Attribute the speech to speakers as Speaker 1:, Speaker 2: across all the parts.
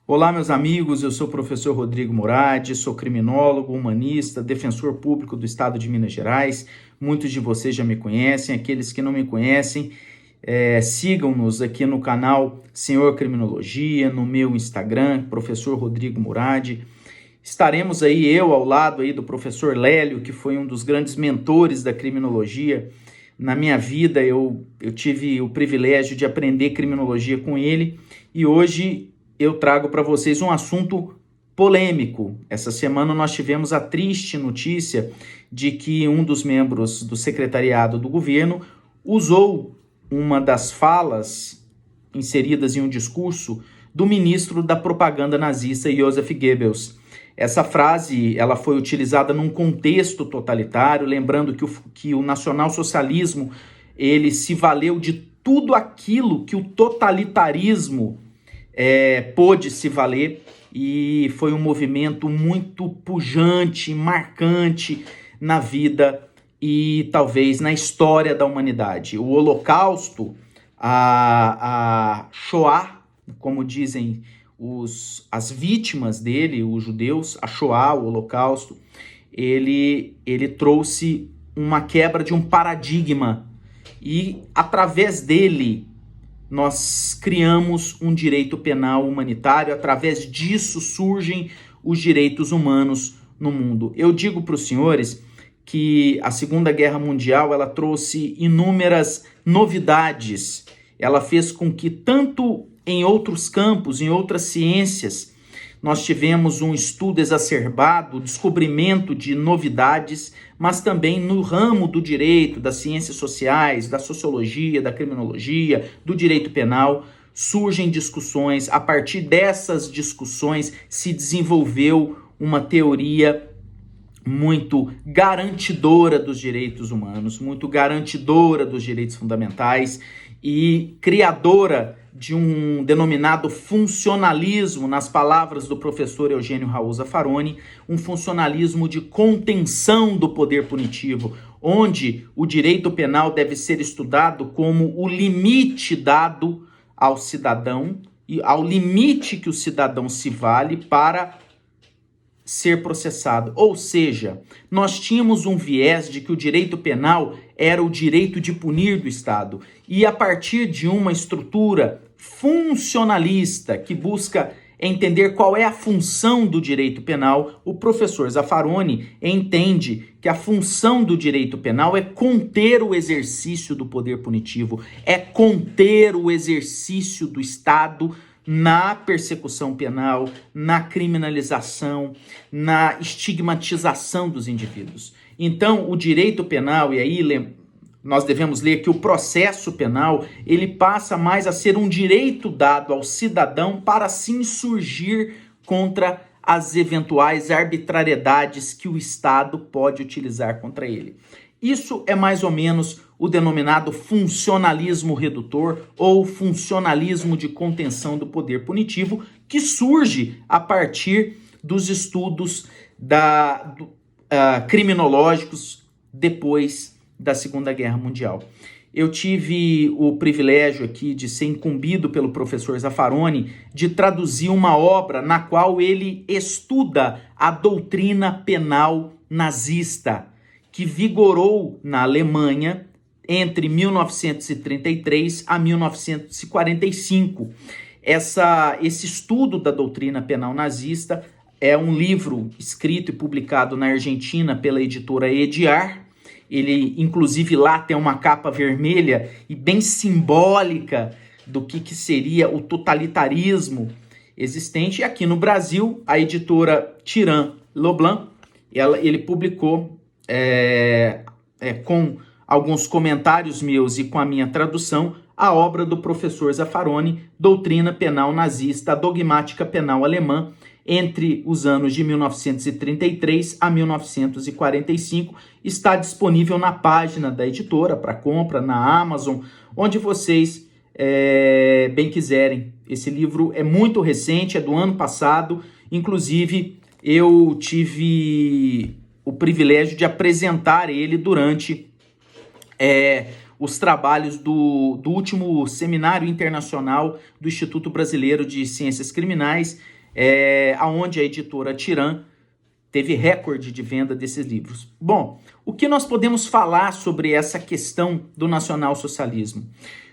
Speaker 1: Olá, meus amigos, eu sou o professor Rodrigo Murad, sou criminólogo, humanista, defensor público do estado de Minas Gerais. Muitos de vocês já me conhecem, aqueles que não me conhecem, sigam-nos aqui no canal Senhor Criminologia, no meu Instagram, professor Rodrigo Murad. Estaremos aí, eu ao lado aí do professor Lélio, que foi um dos grandes mentores da criminologia. Na minha vida, eu tive o privilégio de aprender criminologia com ele e hoje eu trago para vocês um assunto polêmico. Essa semana nós tivemos a triste notícia de que um dos membros do secretariado do governo usou uma das falas inseridas em um discurso do ministro da propaganda nazista, Joseph Goebbels. Essa frase ela foi utilizada num contexto totalitário, lembrando que o nacionalsocialismo ele se valeu de tudo aquilo que o totalitarismo pôde se valer, e foi um movimento muito pujante, marcante na vida e talvez na história da humanidade. O Holocausto, a Shoah, como dizem as vítimas dele, os judeus, a Shoah, o Holocausto, ele trouxe uma quebra de um paradigma e através dele nós criamos um direito penal humanitário, através disso surgem os direitos humanos no mundo. Eu digo para os senhores que a Segunda Guerra Mundial ela trouxe inúmeras novidades, ela fez com que tanto em outros campos, em outras ciências, nós tivemos um estudo exacerbado, descobrimento de novidades, mas também no ramo do direito, das ciências sociais, da sociologia, da criminologia, do direito penal, surgem discussões. A partir dessas discussões se desenvolveu uma teoria muito garantidora dos direitos humanos, muito garantidora dos direitos fundamentais e criadora de um denominado funcionalismo, nas palavras do professor Eugênio Raul Zaffaroni, um funcionalismo de contenção do poder punitivo, onde o direito penal deve ser estudado como o limite dado ao cidadão e ao limite que o cidadão se vale para ser processado. Ou seja, nós tínhamos um viés de que o direito penal era o direito de punir do Estado. E a partir de uma estrutura funcionalista que busca entender qual é a função do direito penal, o professor Zaffaroni entende que a função do direito penal é conter o exercício do poder punitivo, é conter o exercício do Estado na persecução penal, na criminalização, na estigmatização dos indivíduos. Então, o direito penal, e aí nós devemos ler que o processo penal, ele passa mais a ser um direito dado ao cidadão para se insurgir contra as eventuais arbitrariedades que o Estado pode utilizar contra ele. Isso é mais ou menos o denominado funcionalismo redutor ou funcionalismo de contenção do poder punitivo, que surge a partir dos estudos criminológicos depois da Segunda Guerra Mundial. Eu tive o privilégio aqui de ser incumbido pelo professor Zaffaroni de traduzir uma obra na qual ele estuda a doutrina penal nazista, que vigorou na Alemanha entre 1933 a 1945. Esse estudo da doutrina penal nazista é um livro escrito e publicado na Argentina pela editora Ediar. Ele, inclusive, lá tem uma capa vermelha e bem simbólica do que seria o totalitarismo existente. E aqui no Brasil, a editora Tirán Loblan, ele publicou com alguns comentários meus e com a minha tradução, a obra do professor Zaffaroni, Doutrina Penal Nazista, a Dogmática Penal Alemã, entre os anos de 1933 a 1945, está disponível na página da editora, para compra, na Amazon, onde vocês bem quiserem. Esse livro é muito recente, é do ano passado, inclusive eu tive o privilégio de apresentar ele durante os trabalhos do último Seminário Internacional do Instituto Brasileiro de Ciências Criminais, onde a editora Tiran teve recorde de venda desses livros. Bom, o que nós podemos falar sobre essa questão do nacionalsocialismo?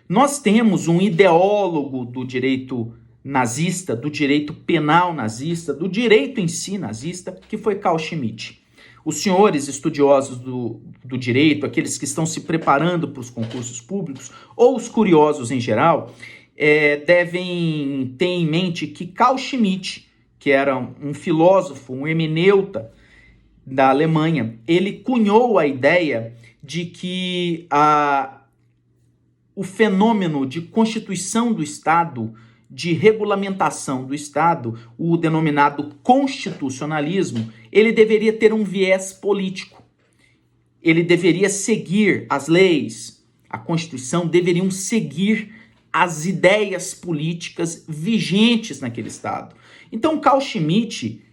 Speaker 1: Nós temos um ideólogo do direito nazista, do direito penal nazista, do direito em si nazista, que foi Carl Schmitt. Os senhores estudiosos do direito, aqueles que estão se preparando para os concursos públicos, ou os curiosos em geral, devem ter em mente que Carl Schmitt, que era um filósofo, um hermeneuta da Alemanha, ele cunhou a ideia de que o fenômeno de constituição do Estado, de regulamentação do Estado, o denominado constitucionalismo, ele deveria ter um viés político. Ele deveria seguir as leis, a Constituição deveriam seguir as ideias políticas vigentes naquele Estado. Então, Carl Schmitt,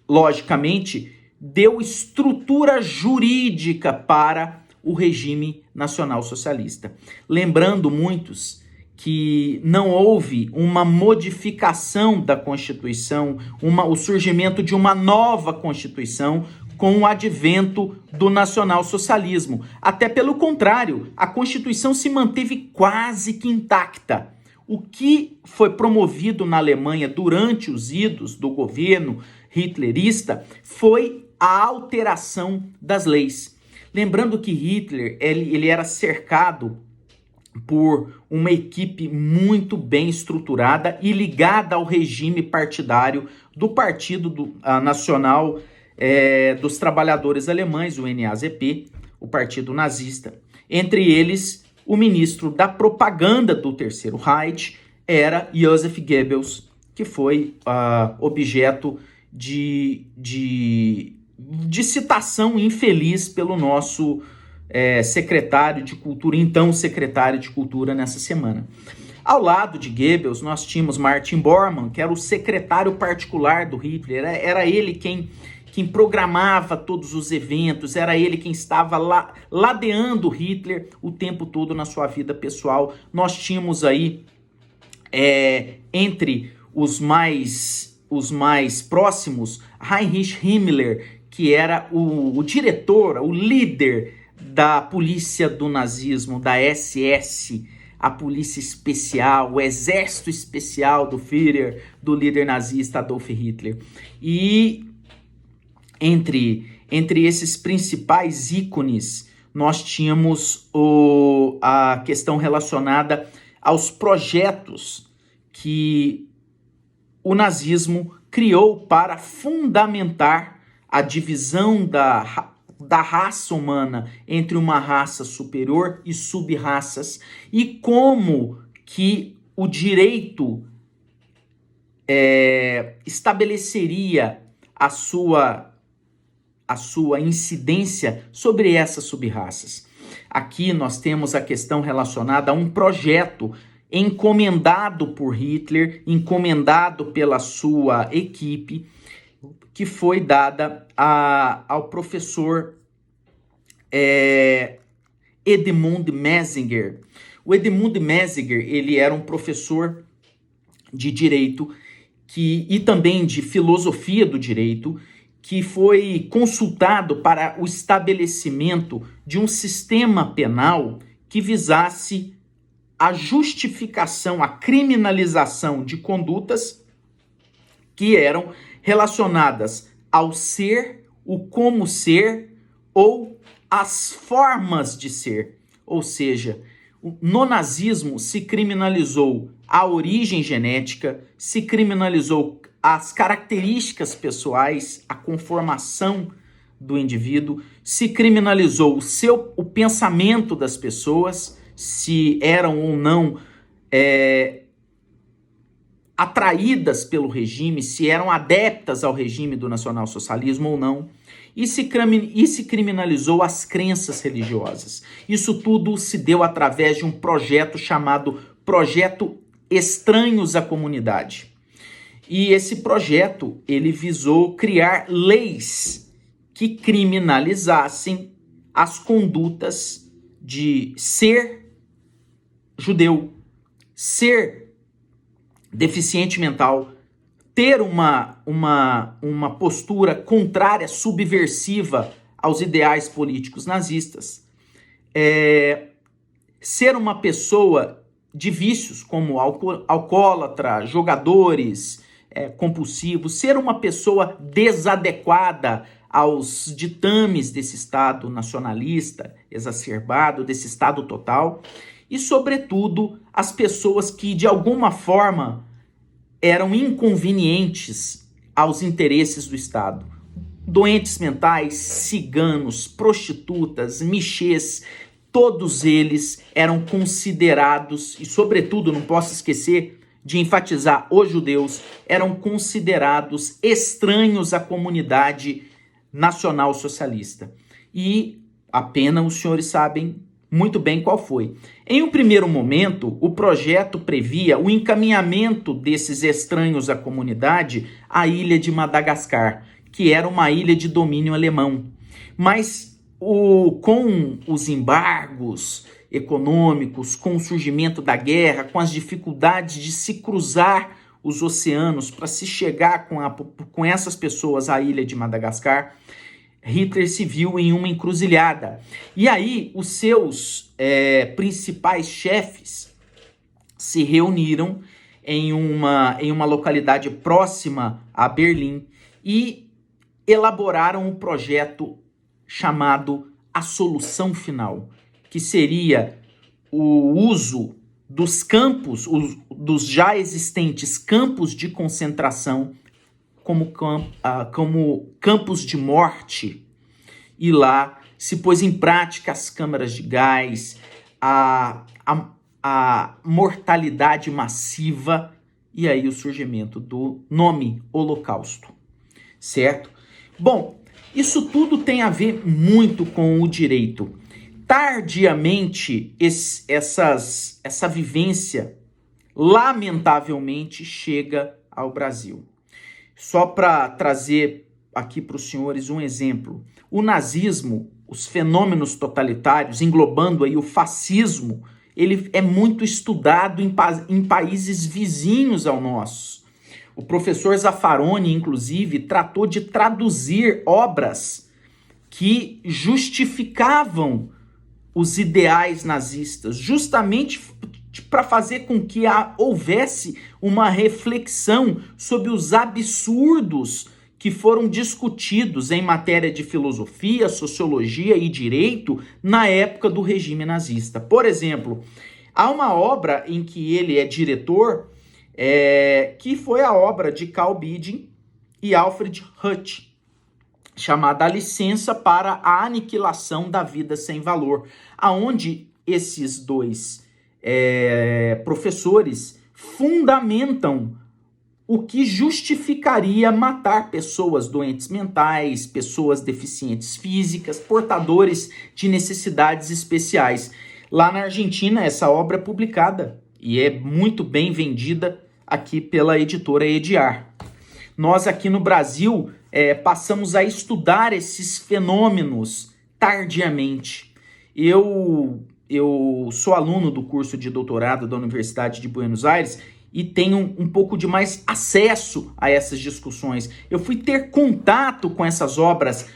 Speaker 1: logicamente, deu estrutura jurídica para o regime nacional-socialista. Lembrando muitos que não houve uma modificação da Constituição, o surgimento de uma nova Constituição com o advento do nacional-socialismo. Até pelo contrário, a Constituição se manteve quase que intacta. O que foi promovido na Alemanha durante os idos do governo hitlerista foi a alteração das leis. Lembrando que Hitler ele era cercado por uma equipe muito bem estruturada e ligada ao regime partidário do Partido Nacional dos Trabalhadores Alemães, o NAZP, o Partido Nazista. Entre eles, o ministro da propaganda do Terceiro Reich era Joseph Goebbels, que foi objeto de citação infeliz pelo nosso secretário de Cultura, então secretário de Cultura nessa semana. Ao lado de Goebbels, nós tínhamos Martin Bormann, que era o secretário particular do Hitler, era ele quem programava todos os eventos, era ele quem estava ladeando Hitler o tempo todo na sua vida pessoal. Nós tínhamos aí, entre os mais próximos, Heinrich Himmler, que era o diretor, o líder da polícia do nazismo, da SS, a polícia especial, o exército especial do Führer, do líder nazista Adolf Hitler. E entre esses principais ícones, nós tínhamos a questão relacionada aos projetos que o nazismo criou para fundamentar a divisão da raça humana entre uma raça superior e sub-raças, e como que o direito estabeleceria a sua incidência sobre essas sub-raças. Aqui nós temos a questão relacionada a um projeto encomendado por Hitler, encomendado pela sua equipe, que foi dada ao professor Edmund Messinger. O Edmund Messinger, ele era um professor de direito e também de filosofia do direito, que foi consultado para o estabelecimento de um sistema penal que visasse a justificação, a criminalização de condutas que eram relacionadas ao ser, o como ser ou as formas de ser. Ou seja, no nazismo se criminalizou a origem genética, se criminalizou as características pessoais, a conformação do indivíduo, se criminalizou o pensamento das pessoas, se eram ou não atraídas pelo regime, se eram adeptas ao regime do nacionalsocialismo ou não, e se criminalizou as crenças religiosas. Isso tudo se deu através de um projeto chamado Projeto Estranhos à Comunidade. E esse projeto, ele visou criar leis que criminalizassem as condutas de ser judeu, ser deficiente mental, ter uma postura contrária, subversiva aos ideais políticos nazistas, ser uma pessoa de vícios como alcoólatra, jogadores compulsivos, ser uma pessoa desadequada aos ditames desse Estado nacionalista exacerbado, desse Estado total, e, sobretudo, as pessoas que, de alguma forma, eram inconvenientes aos interesses do Estado. Doentes mentais, ciganos, prostitutas, michês, todos eles eram considerados, e sobretudo, não posso esquecer de enfatizar, os judeus eram considerados estranhos à comunidade nacional socialista. E a pena os senhores sabem muito bem qual foi. Em um primeiro momento, o projeto previa o encaminhamento desses estranhos à comunidade à ilha de Madagascar, que era uma ilha de domínio alemão. Mas com os embargos econômicos, com o surgimento da guerra, com as dificuldades de se cruzar os oceanos para se chegar com essas pessoas à ilha de Madagascar, Hitler se viu em uma encruzilhada. E aí os seus principais chefes se reuniram em uma localidade próxima a Berlim e elaboraram um projeto chamado A Solução Final, que seria o uso dos campos, dos já existentes campos de concentração como campos de morte, e lá se pôs em prática as câmaras de gás, a mortalidade massiva, e aí o surgimento do nome Holocausto, certo? Bom, isso tudo tem a ver muito com o direito. Tardiamente, essa vivência, lamentavelmente, chega ao Brasil. Só para trazer aqui para os senhores um exemplo. O nazismo, os fenômenos totalitários, englobando aí o fascismo, ele é muito estudado em países vizinhos ao nosso. O professor Zaffaroni, inclusive, tratou de traduzir obras que justificavam os ideais nazistas, justamente para fazer com que houvesse uma reflexão sobre os absurdos que foram discutidos em matéria de filosofia, sociologia e direito na época do regime nazista. Por exemplo, há uma obra em que ele é diretor, que foi a obra de Karl Bidin e Alfred Huth, chamada A Licença para a Aniquilação da Vida Sem Valor, aonde esses dois professores fundamentam o que justificaria matar pessoas doentes mentais, pessoas deficientes físicas, portadores de necessidades especiais. Lá na Argentina, essa obra é publicada e é muito bem vendida aqui pela editora Ediar. Nós aqui no Brasil passamos a estudar esses fenômenos tardiamente. Eu sou aluno do curso de doutorado da Universidade de Buenos Aires e tenho um pouco de mais acesso a essas discussões. Eu fui ter contato com essas obras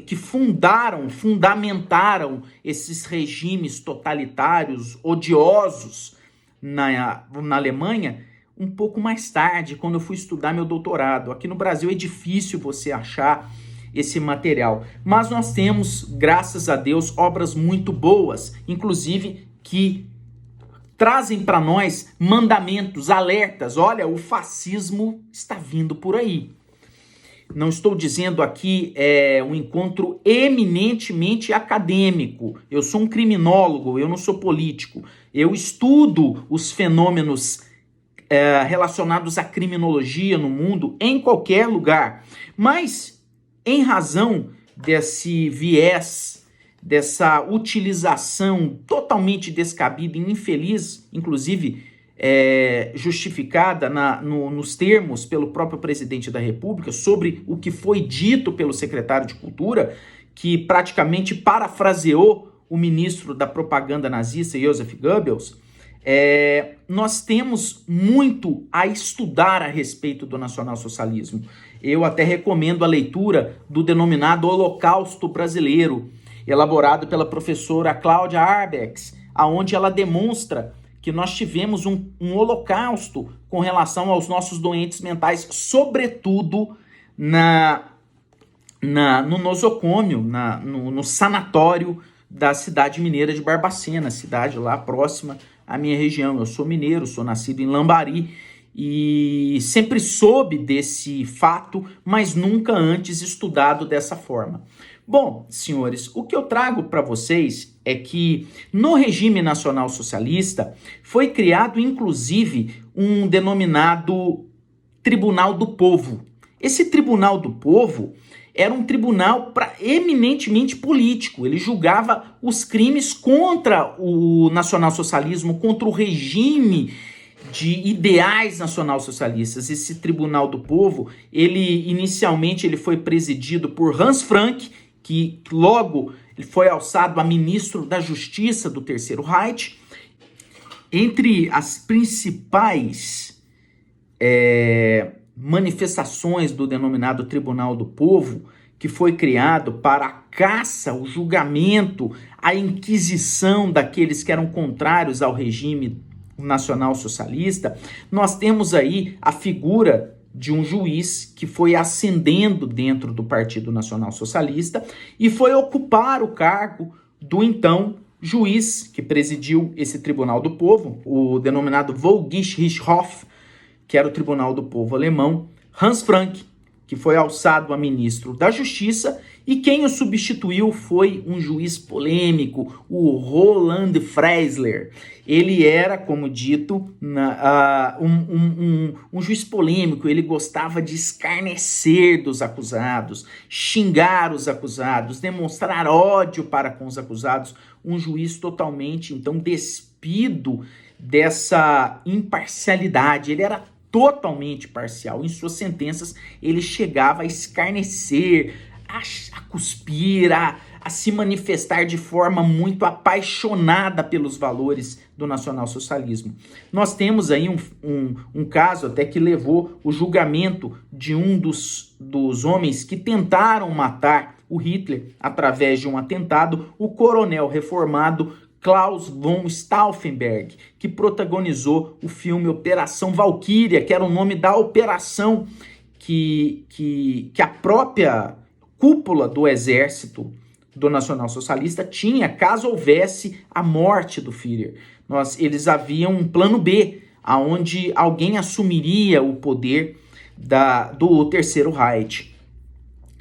Speaker 1: que fundamentaram esses regimes totalitários, odiosos na Alemanha, um pouco mais tarde, quando eu fui estudar meu doutorado. Aqui no Brasil é difícil você achar esse material, mas nós temos, graças a Deus, obras muito boas, inclusive que trazem para nós mandamentos, alertas. Olha, o fascismo está vindo por aí. Não estou dizendo aqui um encontro eminentemente acadêmico. Eu sou um criminólogo, eu não sou político. Eu estudo os fenômenos relacionados à criminologia no mundo, em qualquer lugar. Mas, em razão desse viés, dessa utilização totalmente descabida e infeliz, inclusive justificada nos termos pelo próprio presidente da República, sobre o que foi dito pelo secretário de Cultura, que praticamente parafraseou o ministro da propaganda nazista, Joseph Goebbels, nós temos muito a estudar a respeito do nacionalsocialismo. Eu até recomendo a leitura do denominado Holocausto Brasileiro, elaborado pela professora Cláudia Arbex, aonde ela demonstra que nós tivemos um holocausto com relação aos nossos doentes mentais, sobretudo no nosocômio, no sanatório da cidade mineira de Barbacena, cidade lá próxima à minha região. Eu sou mineiro, sou nascido em Lambari e sempre soube desse fato, mas nunca antes estudado dessa forma. Bom, senhores, o que eu trago para vocês é que no regime nacional socialista foi criado, inclusive, um denominado Tribunal do Povo. Esse Tribunal do Povo era um tribunal eminentemente político. Ele julgava os crimes contra o nacionalsocialismo, contra o regime de ideais nacionalsocialistas. Esse Tribunal do Povo, inicialmente ele foi presidido por Hans Frank, que logo ele foi alçado a ministro da Justiça do Terceiro Reich. Entre as principais manifestações do denominado Tribunal do Povo, que foi criado para a caça, o julgamento, a inquisição daqueles que eram contrários ao regime nacional-socialista, nós temos aí a figura de um juiz que foi ascendendo dentro do Partido Nacional Socialista e foi ocupar o cargo do então juiz que presidiu esse Tribunal do Povo, o denominado Volksgerichtshof, que era o Tribunal do Povo alemão, Hans Frank, que foi alçado a ministro da Justiça, e quem o substituiu foi um juiz polêmico, o Roland Freisler. Ele era, como dito, um juiz polêmico. Ele gostava de escarnecer dos acusados, xingar os acusados, demonstrar ódio para com os acusados. Um juiz totalmente, então, despido dessa imparcialidade. Ele era totalmente parcial. Em suas sentenças, ele chegava a escarnecer, a cuspir, a se manifestar de forma muito apaixonada pelos valores do nacionalsocialismo. Nós temos aí um caso até que levou o julgamento de um dos homens que tentaram matar o Hitler através de um atentado, o coronel reformado Klaus von Stauffenberg, que protagonizou o filme Operação Valquíria, que era o nome da operação que a própria cúpula do exército do nacionalsocialista tinha caso houvesse a morte do Führer. Eles haviam um plano B, onde alguém assumiria o poder do Terceiro Reich.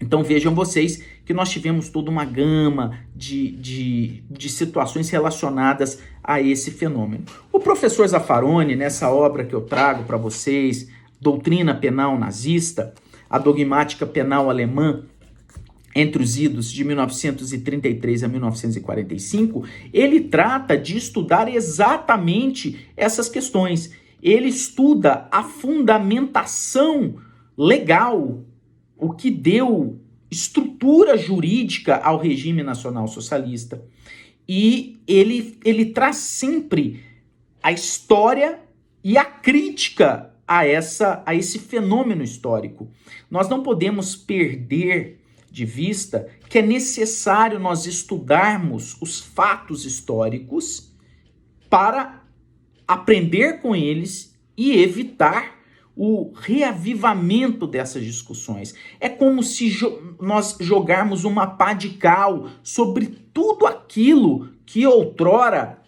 Speaker 1: Então vejam vocês que nós tivemos toda uma gama de situações relacionadas a esse fenômeno. O professor Zaffaroni, nessa obra que eu trago para vocês, Doutrina Penal Nazista, a Dogmática Penal Alemã, entre os idos de 1933 a 1945, ele trata de estudar exatamente essas questões. Ele estuda a fundamentação legal, o que deu estrutura jurídica ao regime nacional-socialista. E ele traz sempre a história e a crítica a esse fenômeno histórico. Nós não podemos perder de vista que é necessário nós estudarmos os fatos históricos para aprender com eles e evitar o reavivamento dessas discussões. É como se nós jogarmos uma pá de cal sobre tudo aquilo que outrora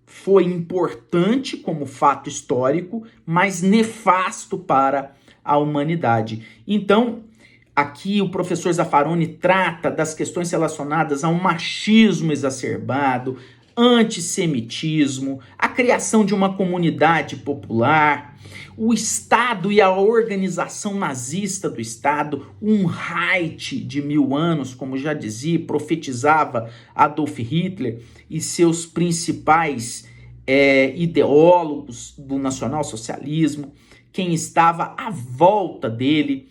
Speaker 1: foi importante como fato histórico, mas nefasto para a humanidade. Então, aqui o professor Zaffaroni trata das questões relacionadas a um machismo exacerbado, antissemitismo, a criação de uma comunidade popular, o Estado e a organização nazista do Estado, um Reich de 1000 anos, como já dizia, profetizava Adolf Hitler e seus principais ideólogos do nacionalsocialismo, quem estava à volta dele,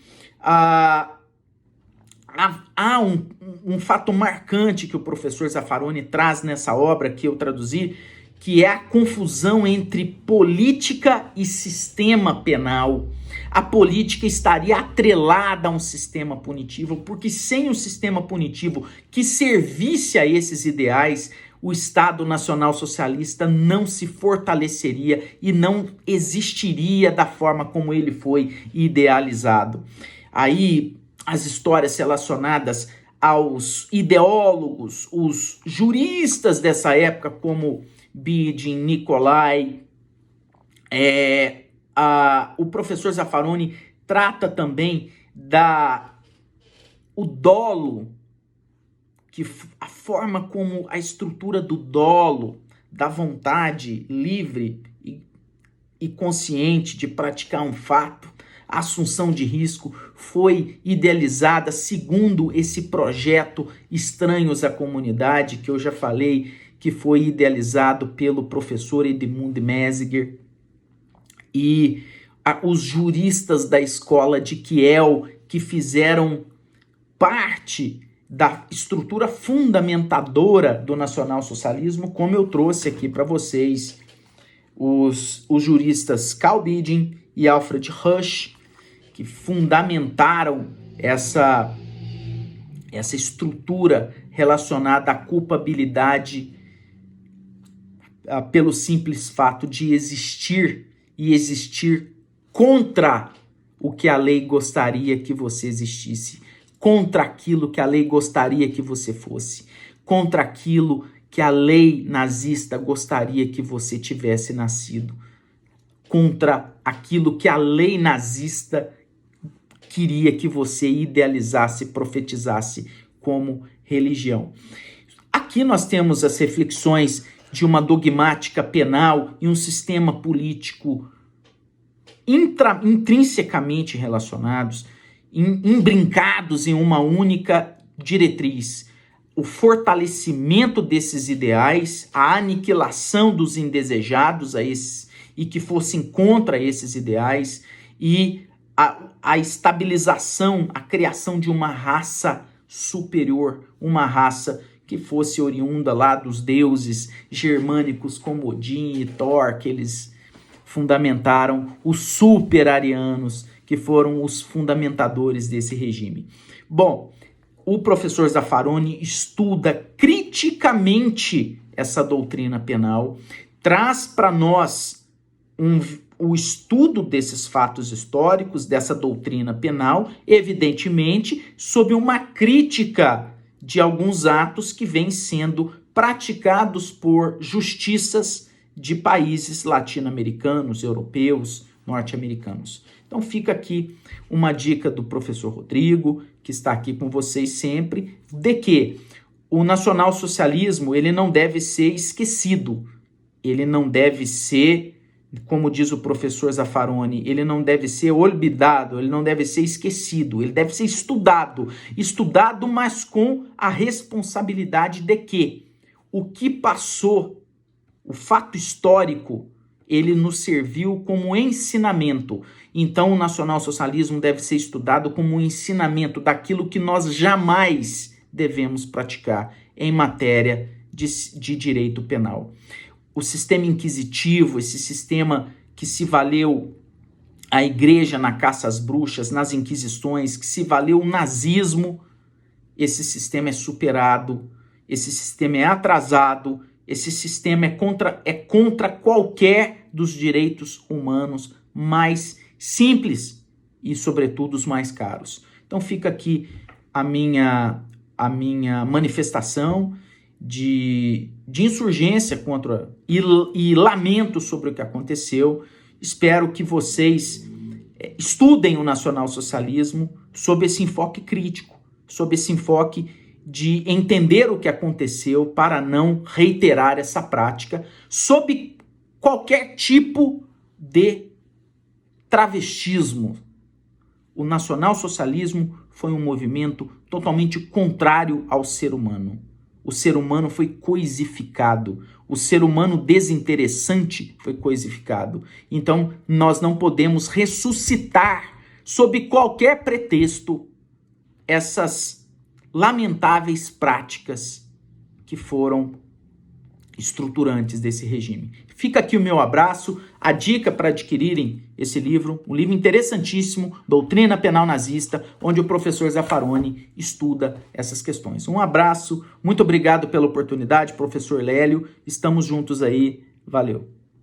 Speaker 1: há um fato marcante que o professor Zaffaroni traz nessa obra que eu traduzi, que é a confusão entre política e sistema penal. A política estaria atrelada a um sistema punitivo, porque sem um sistema punitivo que servisse a esses ideais, o Estado Nacional Socialista não se fortaleceria e não existiria da forma como ele foi idealizado. Aí, as histórias relacionadas aos ideólogos, os juristas dessa época, como Bidin, Nicolai, o professor Zaffaroni trata também o dolo, que a forma como a estrutura do dolo, da vontade livre e consciente de praticar um fato, a assunção de risco, foi idealizada segundo esse projeto Estranhos à Comunidade, que eu já falei, que foi idealizado pelo professor Edmund Messinger, e os juristas da escola de Kiel, que fizeram parte da estrutura fundamentadora do nacionalsocialismo, como eu trouxe aqui para vocês, os juristas Carl Bidin e Alfred Rush, que fundamentaram essa estrutura relacionada à culpabilidade pelo simples fato de existir e existir contra o que a lei gostaria que você existisse, contra aquilo que a lei gostaria que você fosse, contra aquilo que a lei nazista gostaria que você tivesse nascido, contra aquilo que a lei nazista queria que você idealizasse, profetizasse como religião. Aqui nós temos as reflexões de uma dogmática penal e um sistema político intrinsecamente relacionados, embrincados em uma única diretriz: o fortalecimento desses ideais, a aniquilação dos indesejados e que fossem contra esses ideais, e a estabilização, a criação de uma raça superior, uma raça que fosse oriunda lá dos deuses germânicos como Odin e Thor, que eles fundamentaram, os super-arianos, que foram os fundamentadores desse regime. Bom, o professor Zaffaroni estuda criticamente essa doutrina penal, traz para nós o estudo desses fatos históricos, dessa doutrina penal, evidentemente, sob uma crítica de alguns atos que vêm sendo praticados por justiças de países latino-americanos, europeus, norte-americanos. Então fica aqui uma dica do professor Rodrigo, que está aqui com vocês sempre, de que o nacionalsocialismo ele não deve ser esquecido, ele não deve ser, como diz o professor Zaffaroni, ele não deve ser olvidado, ele não deve ser esquecido, ele deve ser estudado, mas com a responsabilidade de que o que passou, o fato histórico, ele nos serviu como ensinamento. Então o nacionalsocialismo deve ser estudado como um ensinamento daquilo que nós jamais devemos praticar em matéria de direito penal. O sistema inquisitivo, esse sistema que se valeu a igreja na caça às bruxas, nas inquisições, que se valeu o nazismo, esse sistema é superado, esse sistema é atrasado, esse sistema é contra qualquer dos direitos humanos mais simples e, sobretudo, os mais caros. Então fica aqui a minha manifestação de insurgência contra e lamento sobre o que aconteceu. Espero que vocês estudem o nacionalsocialismo sob esse enfoque crítico, sob esse enfoque de entender o que aconteceu para não reiterar essa prática sob qualquer tipo de travestismo. O nacionalsocialismo foi um movimento totalmente contrário ao ser humano. O ser humano foi coisificado. O ser humano desinteressante foi coisificado. Então, nós não podemos ressuscitar, sob qualquer pretexto, essas lamentáveis práticas que foram estruturantes desse regime. Fica aqui o meu abraço, a dica para adquirirem esse livro, um livro interessantíssimo, Doutrina Penal Nazista, onde o professor Zaffaroni estuda essas questões. Um abraço, muito obrigado pela oportunidade, professor Lélio, estamos juntos aí, valeu.